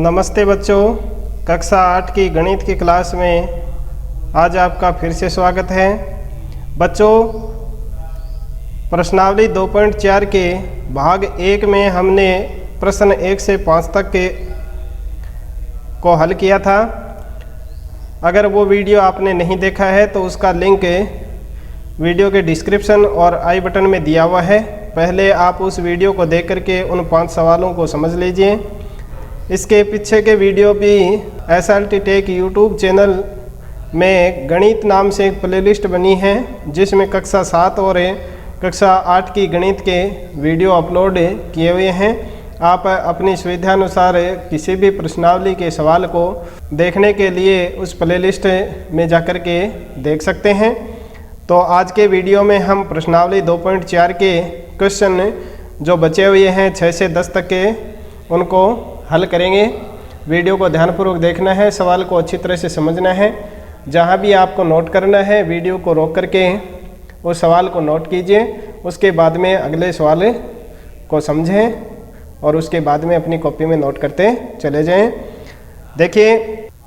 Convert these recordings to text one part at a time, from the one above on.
नमस्ते बच्चों, कक्षा 8 की गणित की क्लास में आज आपका फिर से स्वागत है। बच्चों, प्रश्नावली 2.4 के भाग 1 में हमने प्रश्न 1 से 5 तक के को हल किया था। अगर वो वीडियो आपने नहीं देखा है तो उसका लिंक वीडियो के डिस्क्रिप्शन और आई बटन में दिया हुआ है। पहले आप उस वीडियो को देख करके उन 5 सवालों को समझ लीजिए। इसके पीछे के वीडियो भी SLT टेक यूट्यूब चैनल में गणित नाम से एक प्लेलिस्ट बनी है, जिसमें कक्षा 7 और कक्षा 8 की गणित के वीडियो अपलोड किए हुए हैं। आप अपनी सुविधानुसार किसी भी प्रश्नावली के सवाल को देखने के लिए उस प्लेलिस्ट में जाकर के देख सकते हैं। तो आज के वीडियो में हम प्रश्नावली 2.4 के क्वेश्चन जो बचे हुए हैं 6 से 10 तक के, उनको हल करेंगे। वीडियो को ध्यानपूर्वक देखना है, सवाल को अच्छी तरह से समझना है। जहाँ भी आपको नोट करना है, वीडियो को रोक करके उस सवाल को नोट कीजिए। उसके बाद में अगले सवाल को समझें और उसके बाद में अपनी कॉपी में नोट करते चले जाएं। देखिए,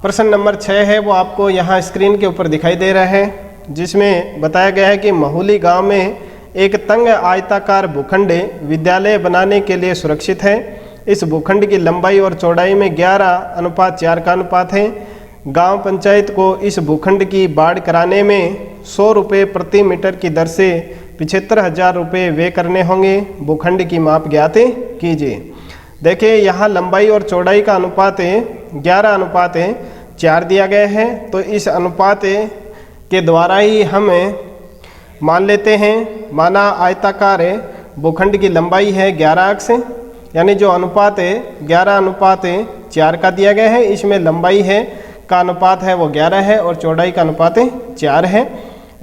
प्रश्न नंबर 6 है, वो आपको यहाँ स्क्रीन के ऊपर दिखाई दे रहा है, जिसमें बताया गया है कि महूली गाँव में एक तंग आयताकार भूखंड विद्यालय बनाने के लिए सुरक्षित है। इस भूखंड की लंबाई और चौड़ाई में 11:4 का अनुपात है। गांव पंचायत को इस भूखंड की बाढ़ कराने में 100 रुपये प्रति मीटर की दर से 75,000 रुपये व्यय करने होंगे। भूखंड की माप ज्ञात कीजिए। देखिए, यहाँ लंबाई और चौड़ाई का अनुपात 11:4 दिया गया है। तो इस अनुपात के द्वारा ही हम मान लेते हैं, माना आयताकार भूखंड की लंबाई है 11 अक्ष, यानी जो अनुपात 11:4 का दिया गया है, इसमें लंबाई है का अनुपात है वो 11 है और चौड़ाई का अनुपात 4 है।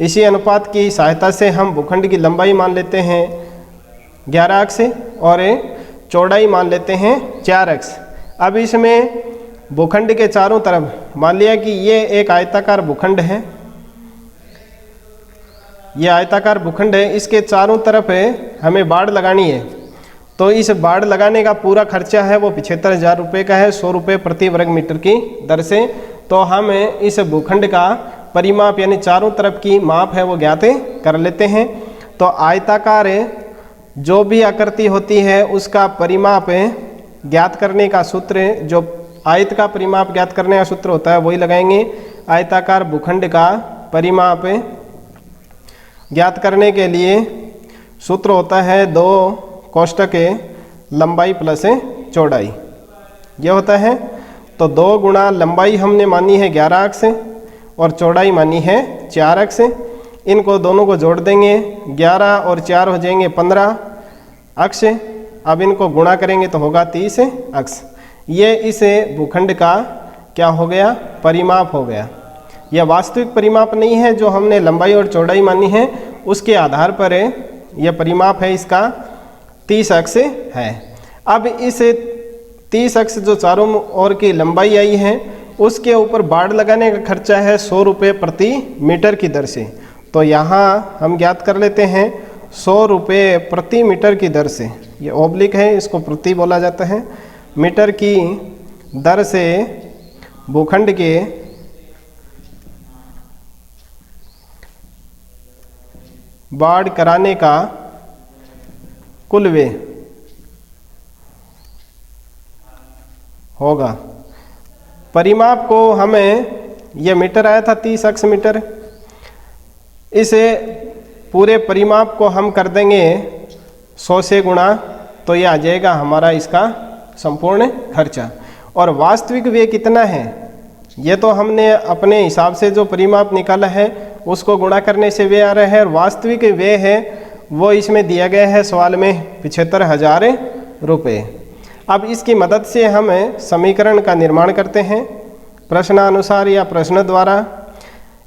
इसी अनुपात की सहायता से हम भूखंड की लंबाई मान लेते हैं 11 अक्ष और चौड़ाई मान लेते हैं 4 अक्ष। अब इसमें भूखंड के चारों तरफ मान लिया कि ये एक आयताकार भूखंड है, ये आयताकार भूखंड है, इसके चारों तरफ हमें बाड़ लगानी है। तो इस बाड़ लगाने का पूरा खर्चा है वो 75,000 रुपये का है, 100 रुपये प्रति वर्ग मीटर की दर से। तो हम इस भूखंड का परिमाप यानी चारों तरफ की माप है वो ज्ञात कर लेते हैं। तो आयताकार जो भी आकृति होती है उसका परिमाप ज्ञात करने का सूत्र, जो आयत का परिमाप ज्ञात करने का सूत्र होता है वही लगाएंगे। आयताकार भूखंड का परिमाप ज्ञात करने के लिए सूत्र होता है 2 कोष्टक लंबाई प्लस चौड़ाई, यह होता है। तो 2 गुणा लंबाई हमने मानी है 11 अक्ष और चौड़ाई मानी है 4 अक्ष। इनको दोनों को जोड़ देंगे, 11 और 4 हो जाएंगे 15 अक्ष। अब इनको गुणा करेंगे तो होगा 30 अक्ष। ये इस भूखंड का क्या हो गया, परिमाप हो गया। यह वास्तविक परिमाप नहीं है, जो हमने लंबाई और चौड़ाई मानी है उसके आधार पर यह परिमाप है, इसका 30 अक्ष है। अब इस 30 अक्ष जो चारों ओर की लंबाई आई है उसके ऊपर बाड़ लगाने का खर्चा है 100 रुपये प्रति मीटर की दर से। तो यहाँ हम ज्ञात कर लेते हैं 100 रुपये प्रति मीटर की दर से। ये ओब्लिक है, इसको प्रति बोला जाता है। मीटर की दर से भूखंड के बाड़ कराने का कुल व्यय होगा। परिमाप को हमें यह मीटर आया था 30 अक्ष मीटर, इसे पूरे परिमाप को हम कर देंगे 100 से गुणा, तो यह आ जाएगा हमारा इसका संपूर्ण खर्चा। और वास्तविक व्यय कितना है, ये तो हमने अपने हिसाब से जो परिमाप निकाला है उसको गुणा करने से व्यय आ रहा है, और वास्तविक व्यय है वो इसमें दिया गया है सवाल में 75,000 रुपये। अब इसकी मदद से हम समीकरण का निर्माण करते हैं प्रश्नानुसार या प्रश्न द्वारा।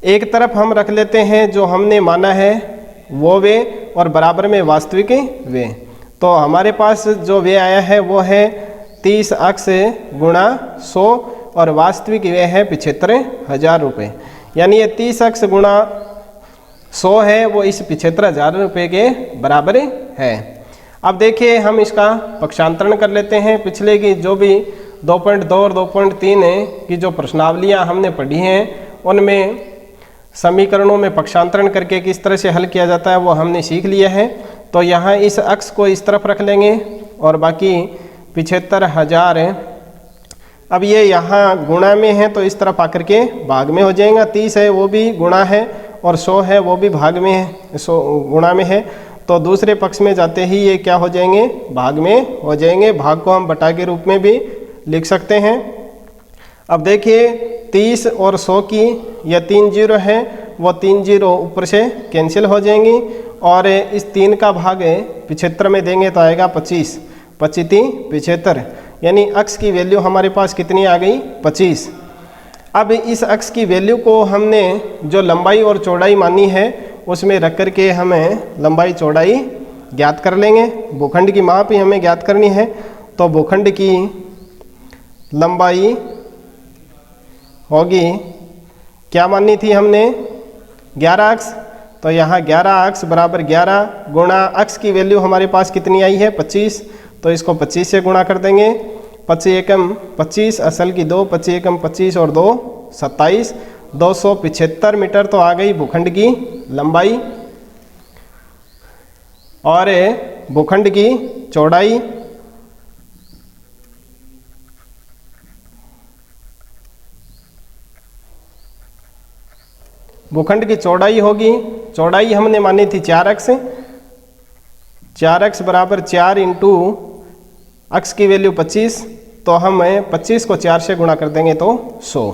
एक तरफ हम रख लेते हैं जो हमने माना है वो व्यय और बराबर में वास्तविक व्यय। तो हमारे पास जो व्यय आया है वो है 30 अक्ष गुणा 100 और वास्तविक व्यय है 75,000 रुपये। यानी ये 30 अक्ष गुणा 100 है वो इस 75,000 रुपये के बराबर है। अब देखिए हम इसका पक्षांतरण कर लेते हैं। पिछले की जो भी 2.2 और 2.3 की जो प्रश्नावलियाँ हमने पढ़ी हैं उनमें समीकरणों में पक्षांतरण करके किस तरह से हल किया जाता है वो हमने सीख लिया है। तो यहाँ इस अक्ष को इस तरफ रख लेंगे और बाकी 75,000 अब ये यहाँ गुणा में है तो इस तरफ आकर के भाग में हो जाएगा। 30 है वो भी गुणा है और 100 है वो भी भाग में है, 100 गुणा में है। तो दूसरे पक्ष में जाते ही ये क्या हो जाएंगे, भाग में हो जाएंगे। भाग को हम बटा के रूप में भी लिख सकते हैं। अब देखिए 30 और 100 की यह 3 जीरो है, वो 3 जीरो ऊपर से कैंसिल हो जाएंगी और इस 3 का भाग 75 में देंगे तो आएगा 25, 25 75, यानी अक्ष की वैल्यू हमारे पास कितनी आ गई, 25। अब इस अक्ष की वैल्यू को हमने जो लंबाई और चौड़ाई मानी है उसमें रख कर के हमें लंबाई चौड़ाई ज्ञात कर लेंगे। भूखंड की माप ही हमें ज्ञात करनी है। तो भूखंड की लंबाई होगी, क्या मानी थी हमने, 11 अक्ष। तो यहाँ 11 अक्ष बराबर 11 गुणा अक्ष की वैल्यू हमारे पास कितनी आई है, 25। तो इसको 25 से गुणा कर देंगे। 25 एकम 25, असल की 2, 25 एकम 25 और 2 27, 275 मीटर तो आ गई भूखंड की लंबाई। और भूखंड की चौड़ाई भूखंड की चौड़ाई होगी, चौड़ाई हमने मानी थी 4 अक्ष। 4 अक्ष बराबर 4 इंटू अक्ष की वैल्यू 25, तो हम 25 को 4 से गुणा कर देंगे तो 100।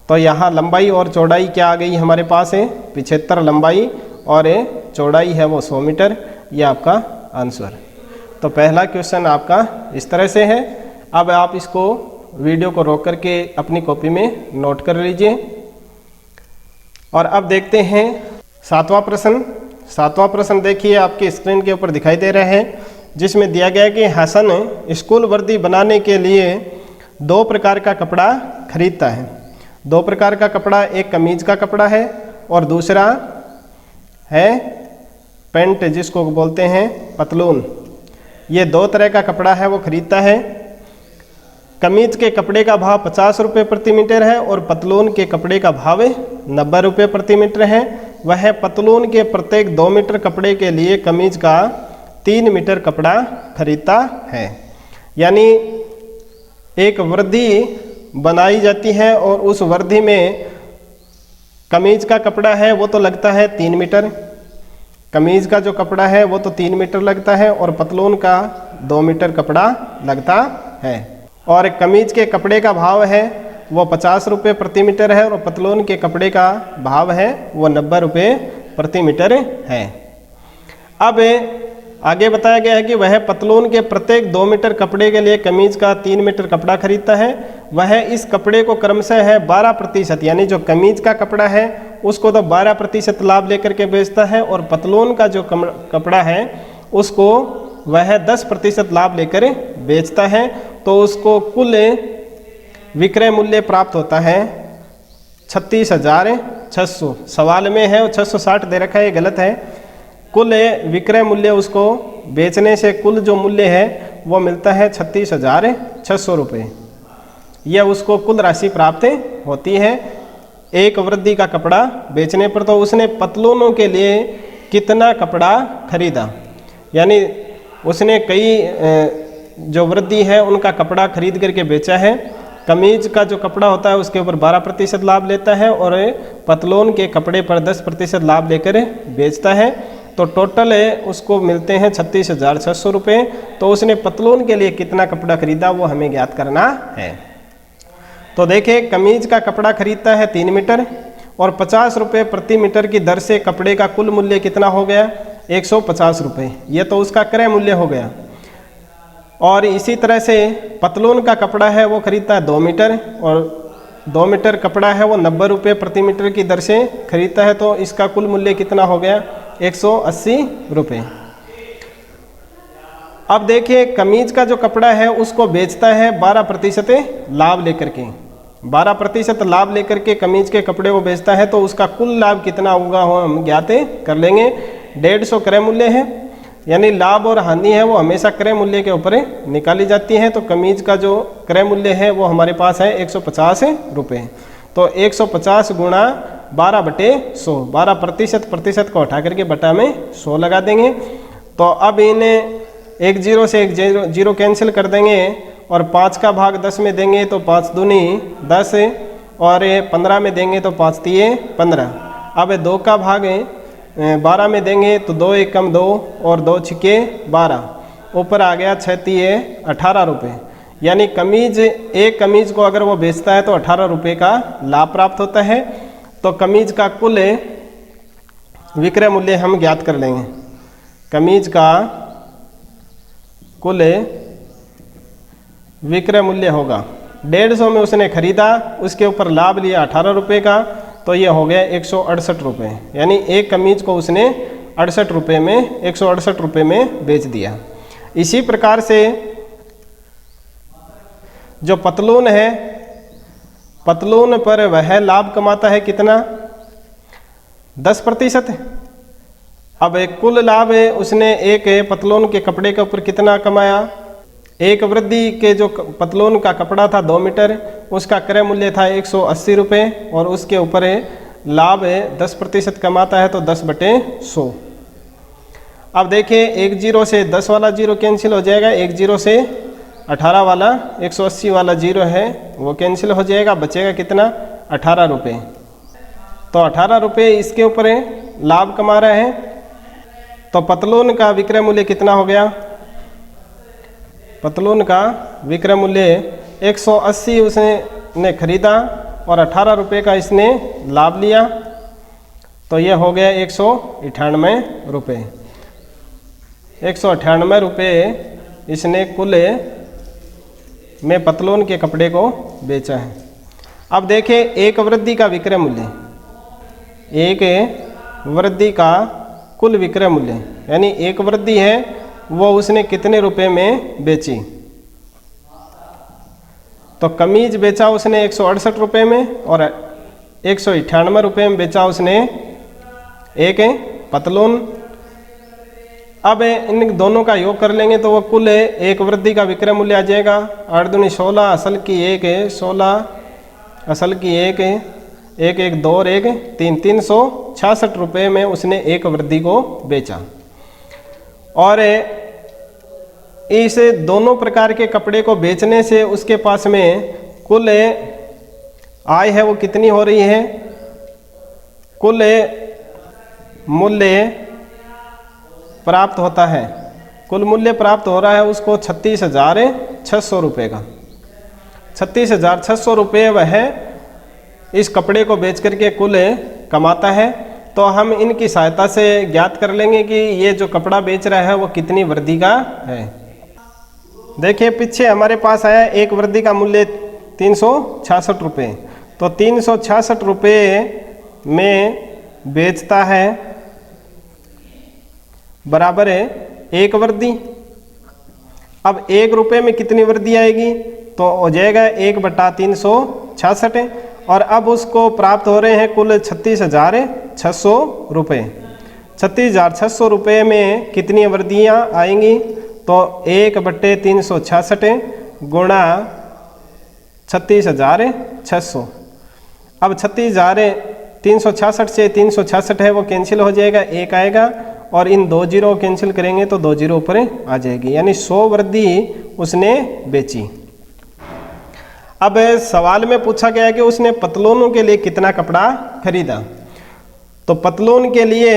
तो यहाँ लंबाई और चौड़ाई क्या आ गई हमारे पास है, 75 लंबाई और चौड़ाई है वो 100 मीटर। ये आपका आंसर। तो पहला क्वेश्चन आपका इस तरह से है। अब आप इसको वीडियो को रोक करके अपनी कॉपी में नोट कर लीजिए। और अब देखते हैं 7वां प्रश्न। 7वां प्रश्न देखिए आपके स्क्रीन के ऊपर दिखाई दे रहा है, जिसमें दिया गया है कि हसन स्कूल वर्दी बनाने के लिए 2 प्रकार का कपड़ा खरीदता है। 2 प्रकार का कपड़ा, एक कमीज का कपड़ा है और दूसरा है पैंट, जिसको बोलते हैं पतलून। ये 2 तरह का कपड़ा है वो खरीदता है। कमीज के कपड़े का भाव 50 रुपये प्रति मीटर है और पतलून के कपड़े का भाव 90 रुपये प्रति मीटर है। वह पतलून के प्रत्येक 2 मीटर कपड़े के लिए कमीज का 3 मीटर कपड़ा खरीदता है। यानी एक वर्दी बनाई जाती है और उस वर्दी में कमीज का कपड़ा है वो तो लगता है 3 मीटर, कमीज का जो कपड़ा है वो तो 3 मीटर लगता है और पतलून का 2 मीटर कपड़ा लगता है। और कमीज के कपड़े का भाव है वो 50 रुपये प्रति मीटर है और पतलून के कपड़े का भाव है वो 90 रुपये प्रति मीटर है। अब आगे बताया गया है कि वह पतलून के प्रत्येक 2 मीटर कपड़े के लिए कमीज का 3 मीटर कपड़ा खरीदता है। वह इस कपड़े को क्रमशः है 12%, यानी जो कमीज का कपड़ा है उसको तो 12% लाभ लेकर के बेचता है और पतलून का जो कपड़ा है उसको वह 10% लाभ लेकर बेचता है। तो उसको कुल विक्रय मूल्य प्राप्त होता है 36,600। सवाल में है वो 660 दे रखा है, ये गलत है। कुल विक्रय मूल्य उसको बेचने से कुल जो मूल्य है वो मिलता है 36,600 रुपये। यह उसको कुल राशि प्राप्त होती है। एक वर्दी का कपड़ा बेचने पर तो उसने पतलूनों के लिए कितना कपड़ा खरीदा, यानी उसने कई जो वृद्धि है उनका कपड़ा खरीद करके बेचा है। कमीज का जो कपड़ा होता है उसके ऊपर 12% लाभ लेता है और पतलून के कपड़े पर 10% लाभ लेकर बेचता है। तो टोटल उसको मिलते हैं 36,600 रुपये। तो उसने पतलून के लिए कितना कपड़ा खरीदा वो हमें ज्ञात करना है। तो देखिए कमीज का कपड़ा खरीदता है 3 मीटर और 50 रुपये प्रति मीटर की दर से कपड़े का कुल मूल्य कितना हो गया, 150 रुपये। ये तो उसका क्रय मूल्य हो गया। और इसी तरह से पतलून का कपड़ा है वो खरीदता है 2 मीटर और 2 मीटर कपड़ा है वो 90 रुपये प्रति मीटर की दर से खरीदता है। तो इसका कुल मूल्य कितना हो गया, 180 रुपये। अब देखिए कमीज का जो कपड़ा है उसको बेचता है 12% लाभ लेकर के, 12% लाभ लेकर के कमीज के कपड़े को बेचता है। तो उसका कुल लाभ कितना होगा वो हम ज्ञात कर लेंगे। 150 क्रय मूल्य है यानी लाभ और हानि है वो हमेशा क्रय मूल्य के ऊपर निकाली जाती है। तो कमीज का जो क्रय मूल्य है वो हमारे पास है 150 रुपये। तो 150 गुणा 12/100, 12% प्रतिशत को हटा करके बटा में 100 लगा देंगे। तो अब इन्हें एक जीरो से एक जीरो कैंसिल कर देंगे और 5 का भाग 10 में देंगे तो 5 दूनी 10 और 15 में देंगे तो 5 तिये 15। अब 2 का भाग 12 में देंगे तो 2 एक कम 2 और 2 छिके 12, ऊपर आ गया 6 तिये 18 रुपये। यानी कमीज, एक कमीज को अगर वो बेचता है तो 18 रुपये का लाभ प्राप्त होता है। तो कमीज का कुल विक्रय मूल्य हम ज्ञात कर लेंगे। कमीज का कुल विक्रय मूल्य होगा 150 में उसने खरीदा, उसके ऊपर लाभ लिया 18 रुपये का, तो ये हो गया 168 रुपये। यानी एक कमीज को उसने 68 रुपये में 168 रुपये में बेच दिया। इसी प्रकार से जो पतलून है, पतलून पर वह लाभ कमाता है कितना? 10%। अब एक कुल लाभ है उसने एक पतलून के कपड़े के ऊपर कितना कमाया? एक वृद्धि के जो पतलून का कपड़ा था 2 मीटर, उसका क्रय मूल्य था 180 रुपये और उसके ऊपर लाभ 10% कमाता है तो 10/100। अब देखिए एक जीरो से 10 वाला जीरो कैंसिल हो जाएगा, एक जीरो से 18 वाला 180 वाला जीरो है वो कैंसिल हो जाएगा, बचेगा कितना? 18 रुपये। तो 18 रुपये इसके ऊपर लाभ कमा रहा है। तो पतलून का विक्रय मूल्य कितना हो गया? पतलून का विक्रय मूल्य 180 उसने खरीदा और 18 रुपये का इसने लाभ लिया, तो यह हो गया 198 रुपये। 198 रुपये इसने कुल में पतलून के कपड़े को बेचा है। अब देखें एक वृद्धि का विक्रय मूल्य, एक वृद्धि का कुल विक्रय मूल्य, यानी एक वृद्धि है वो उसने कितने रुपए में बेची? तो कमीज बेचा उसने 168 रुपये में और 198 रुपये में बेचा उसने एक पतलून। अब इन दोनों का योग कर लेंगे तो वो कुल एक वृद्धि का विक्रय मूल्य आ जाएगा 8 दूनी 16, असल की 1 है 16, असल की 1 है 1 1 2 और 1 3, 366 रुपये में उसने एक वृद्धि को बेचा। और इस दोनों प्रकार के कपड़े को बेचने से उसके पास में कुल आय है वो कितनी हो रही है? कुल मूल्य प्राप्त होता है, कुल मूल्य प्राप्त हो रहा है उसको 36,600 रुपये का। 36,600 रुपये वह इस कपड़े को बेच करके कुल कमाता है। तो हम इनकी सहायता से ज्ञात कर लेंगे कि ये जो कपड़ा बेच रहा है वो कितनी वृद्धि का है। देखिए पीछे हमारे पास आया एक वृद्धि का मूल्य 366 रुपये, तो 366 रुपये में बेचता है बराबर है एक वृद्धि। अब 1 रुपये में कितनी वृद्धि आएगी? तो हो जाएगा 1/366 और अब उसको प्राप्त हो रहे हैं कुल 36,600 रुपये। 36,600 रुपये में कितनी वृद्धियाँ आएंगी? तो 1/366 गुणा 36,600। अब 36,366 से 366 है वो कैंसिल हो जाएगा, 1 आएगा और इन 2 जीरो कैंसिल करेंगे तो 2 जीरो ऊपर आ जाएगी, यानी 100 वृद्धि उसने बेची। अब सवाल में पूछा गया है कि उसने पतलूनों के लिए कितना कपड़ा खरीदा। तो पतलून के लिए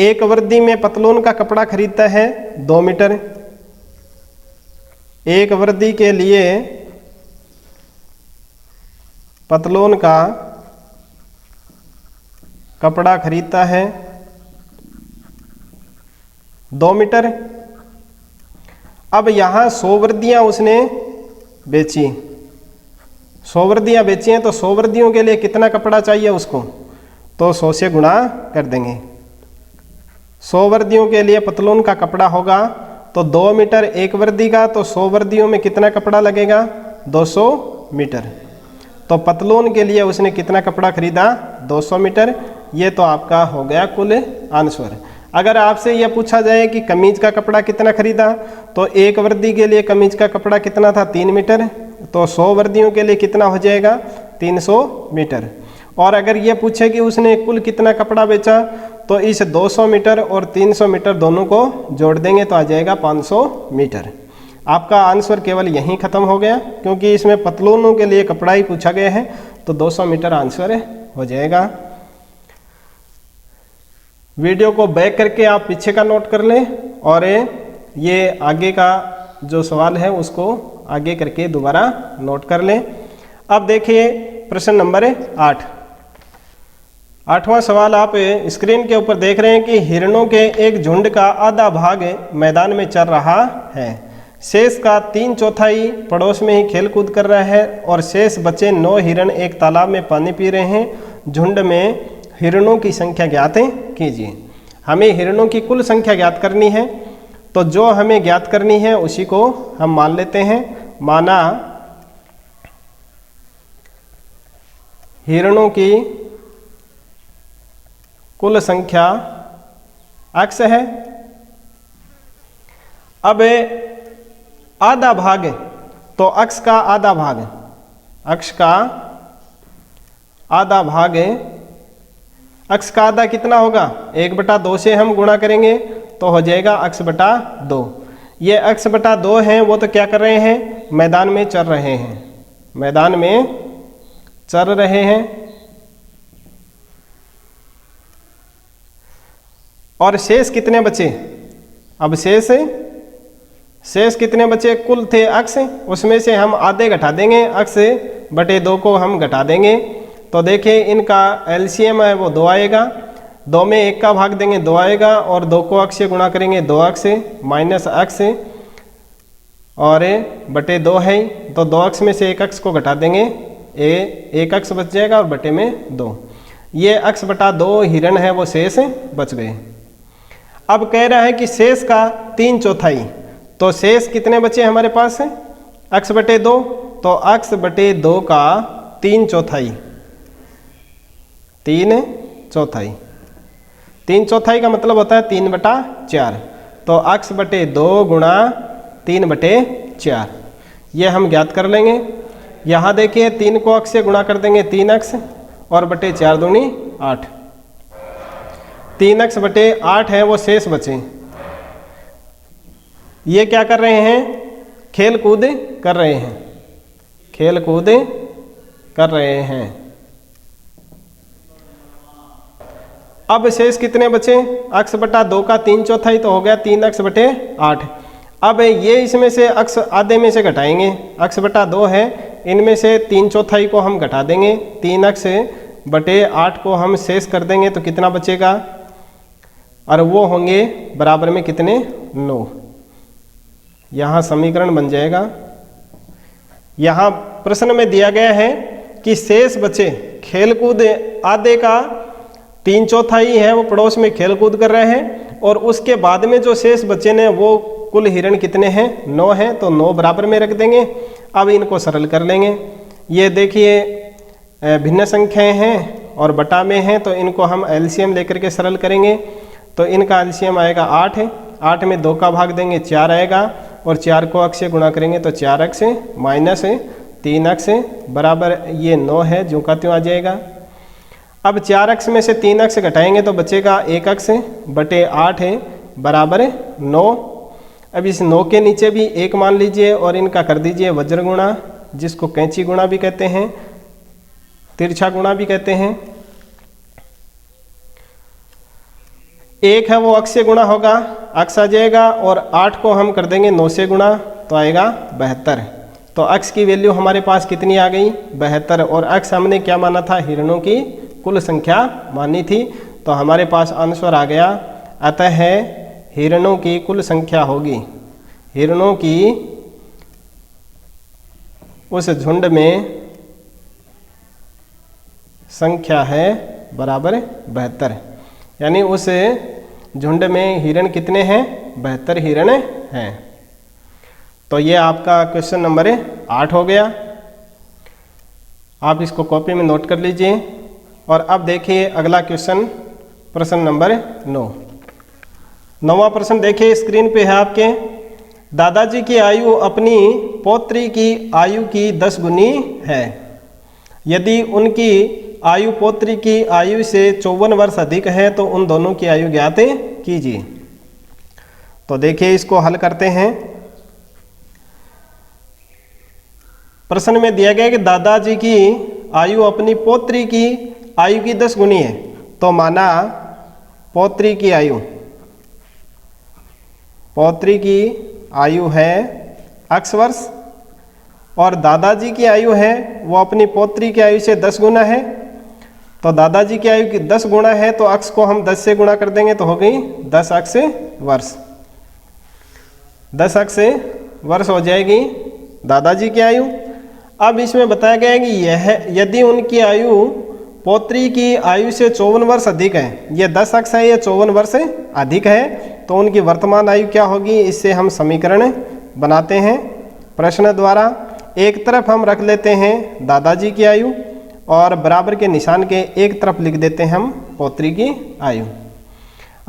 एक वृद्धि में पतलून का कपड़ा खरीदता है 2 मीटर। एक वृद्धि के लिए पतलून का कपड़ा खरीदता है 2 मीटर। अब यहाँ 100 वृद्धियाँ उसने बेची, 100 वृद्धियाँ बेची हैं, तो 100 वृद्धियों के लिए कितना कपड़ा चाहिए उसको? तो 100 से गुणा कर देंगे। 100 वृद्धियों के लिए पतलून का कपड़ा होगा तो 2 मीटर एक वृद्धि का, तो 100 वृद्धियों में कितना कपड़ा लगेगा? 200 मीटर। तो पतलून के लिए उसने कितना कपड़ा खरीदा? 200 मीटर। ये तो आपका हो गया कुल आंसर। अगर आपसे यह पूछा जाए कि कमीज का कपड़ा कितना खरीदा, तो एक वर्दी के लिए कमीज का कपड़ा कितना था 3 मीटर, तो 100 वर्दियों के लिए कितना हो जाएगा 300 मीटर। और अगर ये पूछे कि उसने कुल कितना कपड़ा बेचा, तो इस 200 मीटर और 300 मीटर दोनों को जोड़ देंगे तो आ जाएगा 500 मीटर। आपका आंसर केवल यहीं ख़त्म हो गया, क्योंकि इसमें पतलूनों के लिए कपड़ा ही पूछा गया है, तो 200 मीटर आंसर हो जाएगा। वीडियो को बैक करके आप पीछे का नोट कर लें और ये आगे का जो सवाल है उसको आगे करके दोबारा नोट कर लें। अब देखिए प्रश्न नंबर 8। 8वां सवाल आप स्क्रीन के ऊपर देख रहे हैं कि हिरणों के एक झुंड का आधा भाग मैदान में चल रहा है, शेष का 3/4 पड़ोस में ही खेल कूद कर रहा है और शेष बचे 9 हिरण एक तालाब में पानी पी रहे हैं। झुंड में हिरणों की संख्या ज्ञात कीजिए। हमें हिरणों की कुल संख्या ज्ञात करनी है, तो जो हमें ज्ञात करनी है उसी को हम मान लेते हैं। माना हिरणों की कुल संख्या x है। अब आधा भाग, तो x का आधा भाग, x का आधा भाग, x का आधा कितना होगा 1/2 से हम गुणा करेंगे तो हो जाएगा x/2। ये x/2 हैं, वो तो क्या कर रहे हैं, मैदान में चल रहे हैं, मैदान में चल रहे हैं। और शेष कितने बचे, अब शेष कितने बचे, कुल थे x, उसमें से हम आधे घटा देंगे, x/2 को हम घटा देंगे। तो देखिए इनका एलसीएम है वो 2 आएगा, 2 में 1 का भाग देंगे 2 आएगा, और 2 को x से गुणा करेंगे 2x माइनस x और बटे 2 है, तो 2x में से 1x को घटा देंगे, 1x बच जाएगा और बटे में 2। ये x/2 हिरण है वो शेष बच गए। अब कह रहा है कि शेष का 3/4, तो शेष कितने बचे हमारे पास है x/2, तो x/2 का 3/4, 3/4, 3/4 का मतलब होता है 3/4, तो x/2 गुणा 3/4 ये हम ज्ञात कर लेंगे। यहाँ देखिए 3 को x से गुणा कर देंगे 3x और बटे 4 दूनी 8, 3x/8 है वो शेष बचे। ये क्या कर रहे हैं, खेल कूद कर रहे हैं, खेल कूद कर रहे हैं। अब शेष कितने बचे, x/2 का 3/4 तो हो गया 3x/8। अब ये इसमें से x आधे में से घटाएंगे, x/2 है, इनमें से 3/4 को हम घटा देंगे, 3x/8 को हम शेष कर देंगे तो कितना बचेगा, और वो होंगे बराबर में कितने 9। यहाँ समीकरण बन जाएगा। यहाँ प्रश्न में दिया गया है कि शेष बचे खेलकूद, आधे का 3/4 है वो पड़ोस में खेलकूद कर रहे हैं, और उसके बाद में जो शेष बचे ने वो कुल हिरण कितने हैं 9 हैं, तो 9 बराबर में रख देंगे। अब इनको सरल कर लेंगे। ये देखिए भिन्न संख्याएं हैं और बटा में हैं, तो इनको हम एलसीएम लेकर के सरल करेंगे। तो इनका एलसीएम आएगा 8 है, 8 में 2 का भाग देंगे 4 आएगा, और 4 को x से गुणा करेंगे तो 4x माइनस 3x बराबर ये 9 है, जो का त्यों आ जाएगा। अब 4x में से 3x घटाएंगे तो बचेगा 1x बटे 8 है बराबर 9। अब इस 9 के नीचे भी 1 मान लीजिए और इनका कर दीजिए वज्र गुणा, जिसको कैंची गुणा भी कहते हैं, तिरछा गुणा भी कहते हैं। 1 है वो x से गुणा होगा, x आ जाएगा, और 8 को हम कर देंगे 9 से गुणा तो आएगा 72। तो x की वैल्यू हमारे पास कितनी आ गई 72, और x हमने क्या माना था, हिरणों की कुल संख्या मानी थी, तो हमारे पास आंसर आ गया। अतः है हिरणों की कुल संख्या होगी, हिरणों की उस झुंड में संख्या है बराबर 72, यानी उस झुंड में हिरण कितने हैं 72 हिरण हैं। तो ये आपका क्वेश्चन नंबर 8 हो गया। आप इसको कॉपी में नोट कर लीजिए। और अब देखिए अगला क्वेश्चन, प्रश्न नंबर 9। 9वां प्रश्न देखिए, स्क्रीन पे है आपके। दादाजी की आयु अपनी पौत्री की आयु की 10 गुनी है। यदि उनकी आयु पौत्री की आयु से 54 वर्ष अधिक है तो उन दोनों की आयु ज्ञात कीजिए। तो देखिए इसको हल करते हैं। प्रश्न में दिया गया कि दादाजी की आयु अपनी पौत्री की आयु की 10 गुनी है। तो माना पौत्री की आयु है x वर्ष और दादाजी की आयु है वो अपनी पौत्री की आयु से 10 गुना है। तो दादाजी की आयु की 10 गुना है तो x को हम 10 से गुणा कर देंगे तो हो गई 10x वर्ष। 10x वर्ष हो जाएगी दादाजी की आयु। अब इसमें बताया गया है कि यह यदि उनकी आयु पौत्री की आयु से 54 वर्ष अधिक है, ये 10x है, ये 54 वर्ष अधिक है, तो उनकी वर्तमान आयु क्या होगी, इससे हम समीकरण बनाते हैं प्रश्न द्वारा। एक तरफ हम रख लेते हैं दादाजी की आयु और बराबर के निशान के एक तरफ लिख देते हैं हम पौत्री की आयु।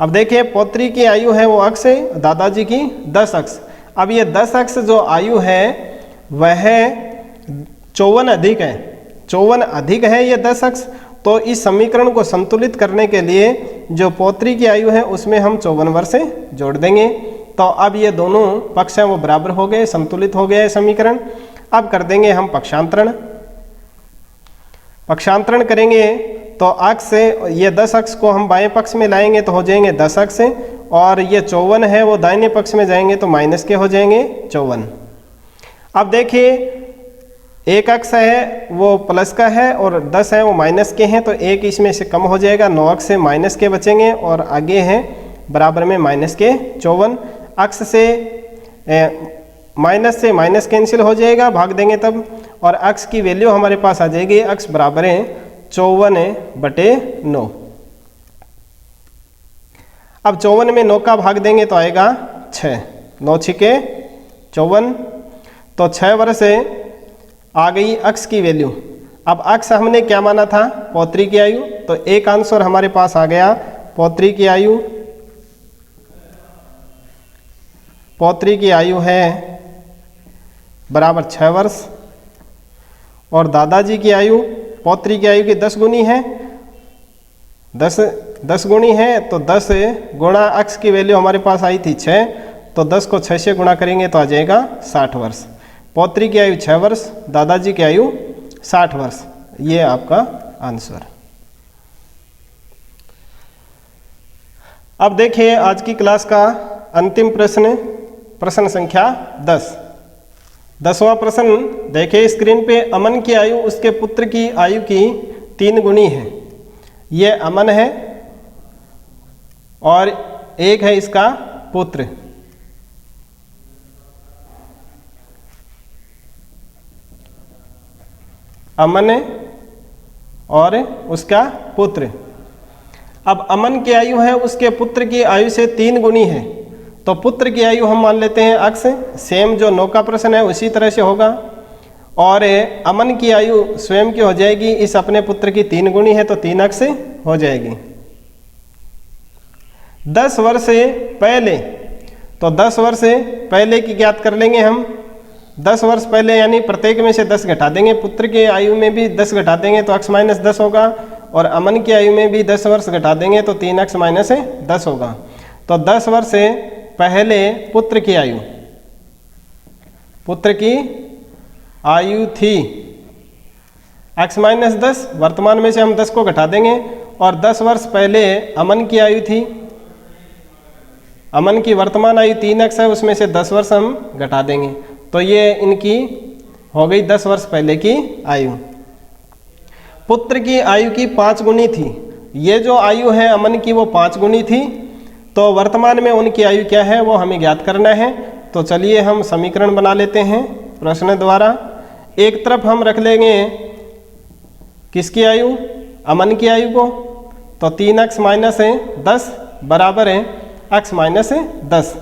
अब देखिए पौत्री की आयु है वो x है, दादाजी की 10x। अब ये 10x जो आयु है वह 54 अधिक है, 54 अधिक है ये 10x। तो इस समीकरण को संतुलित करने के लिए जो पौत्री की आयु है उसमें हम 54 वर्ष जोड़ देंगे। तो अब ये दोनों पक्ष हैं वो बराबर हो गए, संतुलित हो गया है समीकरण। अब कर देंगे हम पक्षांतरण। पक्षांतरण करेंगे तो x से ये 10x को हम बाएं पक्ष में लाएंगे तो हो जाएंगे 10x और ये 54 है वो दाहिने पक्ष में जाएंगे तो माइनस के हो जाएंगे 54। अब देखिए एक x है वो प्लस का है और 10 है वो माइनस के हैं, तो एक इसमें से कम हो जाएगा, 9x से माइनस के बचेंगे और आगे हैं बराबर में माइनस के 54। x से माइनस से माइनस कैंसिल हो जाएगा, भाग देंगे तब, और x की वैल्यू हमारे पास आ जाएगी, x बराबर है 54/9। अब 54 में 9 का भाग देंगे तो आएगा 6, 9 छिके 54, तो 6 वर्ष आ गई x की वैल्यू। अब x हमने क्या माना था, पौत्री की आयु, तो एक आंसर हमारे पास आ गया पौत्री की आयु। पौत्री की आयु है बराबर 6 वर्ष और दादाजी की आयु पौत्री की आयु की 10 गुनी है, 10 गुनी है, तो 10 गुणा x की वैल्यू हमारे पास आई थी 6, तो 10 को 6 से गुणा करेंगे तो आ जाएगा 60 वर्ष। पौत्री की आयु 6 वर्ष, दादाजी की आयु 60 वर्ष, ये आपका आंसर। अब देखिए आज की क्लास का अंतिम प्रश्न, प्रश्न संख्या 10। 10वां प्रश्न देखिए स्क्रीन पे। अमन की आयु उसके पुत्र की आयु की 3 गुनी है। ये अमन है और एक है इसका पुत्र। अमन और उसका पुत्र। अब अमन की आयु है उसके पुत्र की आयु से 3 गुनी है, तो पुत्र की आयु हम मान लेते हैं x, सेम जो 9 का प्रश्न है उसी तरह से होगा। और अमन की आयु स्वयं की हो जाएगी इस अपने पुत्र की 3 गुनी है, तो 3x हो जाएगी। 10 वर्ष पहले, तो 10 वर्ष पहले की ज्ञात कर लेंगे हम। 10 वर्ष पहले यानी प्रत्येक में से 10 घटा देंगे, पुत्र की आयु में भी 10 घटा देंगे तो x माइनस 10 होगा, और अमन की आयु में भी 10 वर्ष घटा देंगे तो 3x माइनस 10 होगा। तो 10 वर्ष पहले पुत्र की आयु, पुत्र की आयु थी x माइनस 10, वर्तमान में से हम 10 को घटा देंगे, और 10 वर्ष पहले अमन की आयु थी, अमन की वर्तमान आयु 3x है, उसमें से 10 वर्ष हम घटा देंगे, तो ये इनकी हो गई 10 वर्ष पहले की आयु। पुत्र की आयु की 5 गुनी थी, ये जो आयु है अमन की वो 5 गुनी थी, तो वर्तमान में उनकी आयु क्या है वो हमें ज्ञात करना है। तो चलिए हम समीकरण बना लेते हैं प्रश्न द्वारा। एक तरफ हम रख लेंगे किसकी आयु, अमन की आयु को, तो 3x माइनस 10 बराबर है x माइनस 10।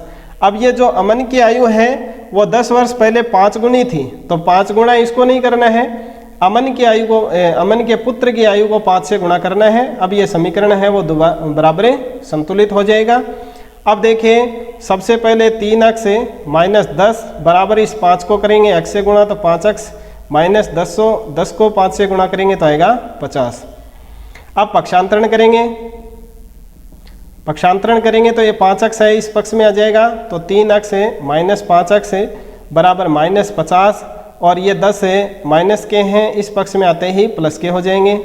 अब ये जो अमन की आयु है वो 10 वर्ष पहले 5 गुनी थी, तो 5 गुणा इसको नहीं करना है, अमन की आयु को, अमन के पुत्र की आयु को 5 से गुणा करना है। अब ये समीकरण है वो बराबर संतुलित हो जाएगा। अब देखिए सबसे पहले 3x से -10 बराबर इस 5 को करेंगे x से गुणा, तो 5x माइनस 10 को 5 से गुणा करेंगे तो आएगा 50। अब पक्षांतरण करेंगे, पक्षांतरण करेंगे तो ये 5x है इस पक्ष में आ जाएगा, तो 3x है -5x है बराबर -50, और ये 10 है माइनस के हैं इस पक्ष में आते ही प्लस के हो जाएंगे।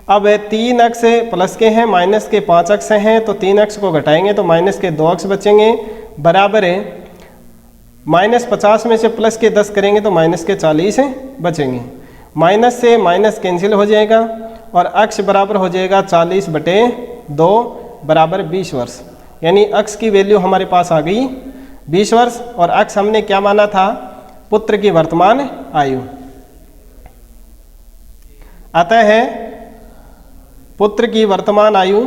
अब 3x प्लस के हैं माइनस के 5x हैं, तो 3x को घटाएंगे तो माइनस के 2x बचेंगे बराबर है -50 में से प्लस के 10 करेंगे तो माइनस के 40 बचेंगे। माइनस से माइनस कैंसिल हो जाएगा और अक्ष बराबर हो जाएगा 40/2 बराबर 20 वर्ष, यानी अक्ष की वैल्यू हमारे पास आ गई 20 वर्ष। और अक्ष हमने क्या माना था? पुत्र की वर्तमान आयु। अतः है पुत्र की वर्तमान आयु,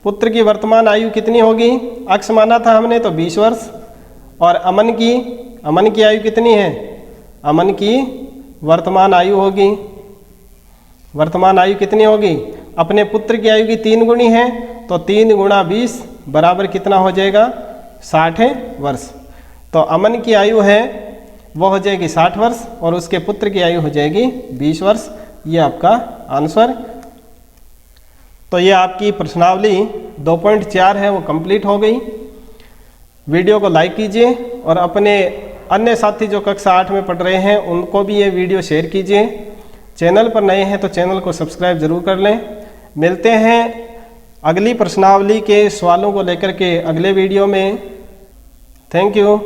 पुत्र की वर्तमान आयु कितनी होगी? अक्ष माना था हमने तो 20 वर्ष। और अमन की आयु कितनी है? अमन की वर्तमान आयु होगी, वर्तमान आयु कितनी होगी? अपने पुत्र की आयु की 3 गुणी है, तो 3 गुणा 20 बराबर कितना हो जाएगा? 60 वर्ष। तो अमन की आयु है वो हो जाएगी 60 वर्ष और उसके पुत्र की आयु हो जाएगी 20 वर्ष। ये आपका आंसर। तो ये आपकी प्रश्नावली 2.4 है वो कंप्लीट हो गई। वीडियो को लाइक कीजिए और अपने अन्य साथी जो कक्षा 8 में पढ़ रहे हैं उनको भी ये वीडियो शेयर कीजिए। चैनल पर नए हैं तो चैनल को सब्सक्राइब जरूर कर लें। मिलते हैं अगली प्रश्नावली के सवालों को लेकर के अगले वीडियो में। Thank you.